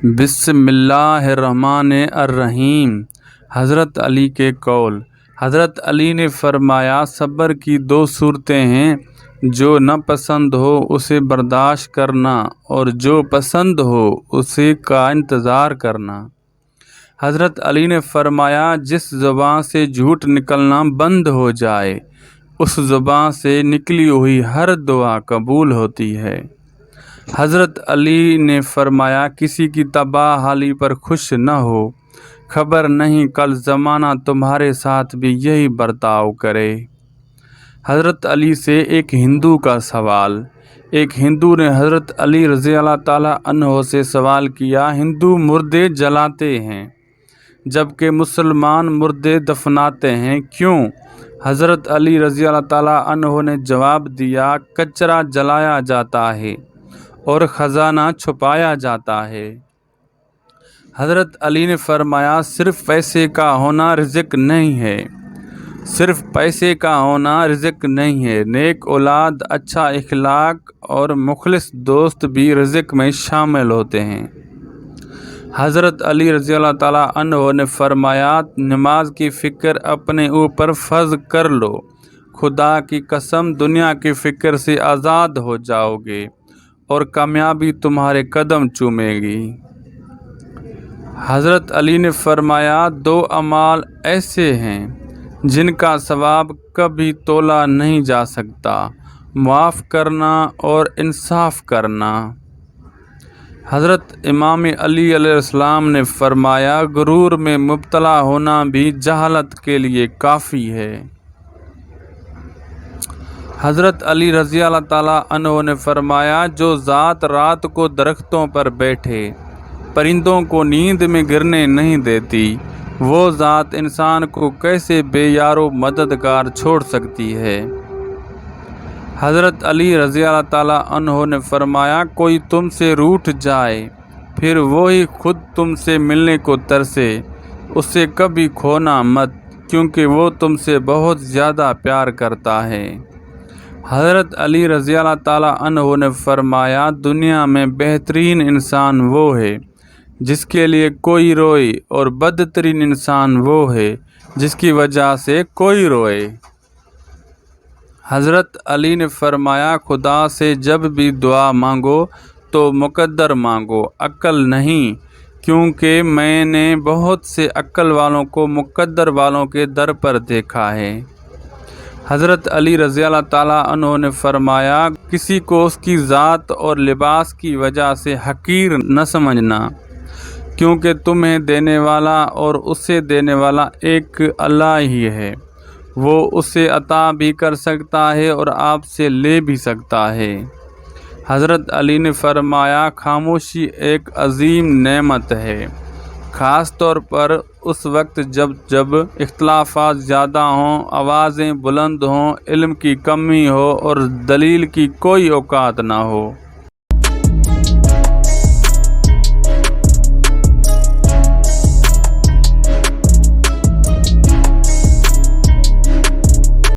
بسم اللہ الرحمن الرحیم۔ حضرت علی کے قول۔ حضرت علی نے فرمایا، صبر کی دو صورتیں ہیں، جو نہ پسند ہو اسے برداشت کرنا اور جو پسند ہو اسے کا انتظار کرنا۔ حضرت علی نے فرمایا، جس زبان سے جھوٹ نکلنا بند ہو جائے اس زبان سے نکلی ہوئی ہر دعا قبول ہوتی ہے۔ حضرت علی نے فرمایا، کسی کی تباہ حالی پر خوش نہ ہو، خبر نہیں کل زمانہ تمہارے ساتھ بھی یہی برتاؤ کرے۔ حضرت علی سے ایک ہندو کا سوال۔ ایک ہندو نے حضرت علی رضی اللہ تعالیٰ عنہ سے سوال کیا، ہندو مردے جلاتے ہیں جبکہ مسلمان مردے دفناتے ہیں، کیوں؟ حضرت علی رضی اللہ تعالیٰ عنہ نے جواب دیا، کچرا جلایا جاتا ہے اور خزانہ چھپایا جاتا ہے۔ حضرت علی نے فرمایا، صرف پیسے کا ہونا رزق نہیں ہے، صرف پیسے کا ہونا رزق نہیں ہے، نیک اولاد، اچھا اخلاق اور مخلص دوست بھی رزق میں شامل ہوتے ہیں۔ حضرت علی رضی اللہ تعالیٰ عنہ نے فرمایا، نماز کی فکر اپنے اوپر فرض کر لو، خدا کی قسم دنیا کی فکر سے آزاد ہو جاؤ گے اور کامیابی تمہارے قدم چومے گی۔ حضرت علی نے فرمایا، دو اعمال ایسے ہیں جن کا ثواب کبھی تولا نہیں جا سکتا، معاف کرنا اور انصاف کرنا۔ حضرت امام علی علیہ السلام نے فرمایا، غرور میں مبتلا ہونا بھی جہالت کے لیے کافی ہے۔ حضرت علی رضی اللہ تعالیٰ عنہ نے فرمایا، جو ذات رات کو درختوں پر بیٹھے پرندوں کو نیند میں گرنے نہیں دیتی، وہ ذات انسان کو کیسے بے یار و مددگار چھوڑ سکتی ہے؟ حضرت علی رضی اللہ تعالیٰ عنہ نے فرمایا، کوئی تم سے روٹھ جائے پھر وہی خود تم سے ملنے کو ترسے، اسے کبھی کھونا مت، کیونکہ وہ تم سے بہت زیادہ پیار کرتا ہے۔ حضرت علی رضی اللہ تعالیٰ عنہ نے فرمایا، دنیا میں بہترین انسان وہ ہے جس کے لیے کوئی روئے اور بدترین انسان وہ ہے جس کی وجہ سے کوئی روئے۔ حضرت علی نے فرمایا، خدا سے جب بھی دعا مانگو تو مقدر مانگو، عقل نہیں، کیونکہ میں نے بہت سے عقل والوں کو مقدر والوں کے در پر دیکھا ہے۔ حضرت علی رضی اللہ تعالیٰ عنہ نے فرمایا، کسی کو اس کی ذات اور لباس کی وجہ سے حقیر نہ سمجھنا، کیونکہ تمہیں دینے والا اور اسے دینے والا ایک اللہ ہی ہے، وہ اسے عطا بھی کر سکتا ہے اور آپ سے لے بھی سکتا ہے۔ حضرت علی نے فرمایا، خاموشی ایک عظیم نعمت ہے، خاص طور پر اس وقت جب اختلافات زیادہ ہوں، آوازیں بلند ہوں، علم کی کمی ہو اور دلیل کی کوئی اوقات نہ ہو۔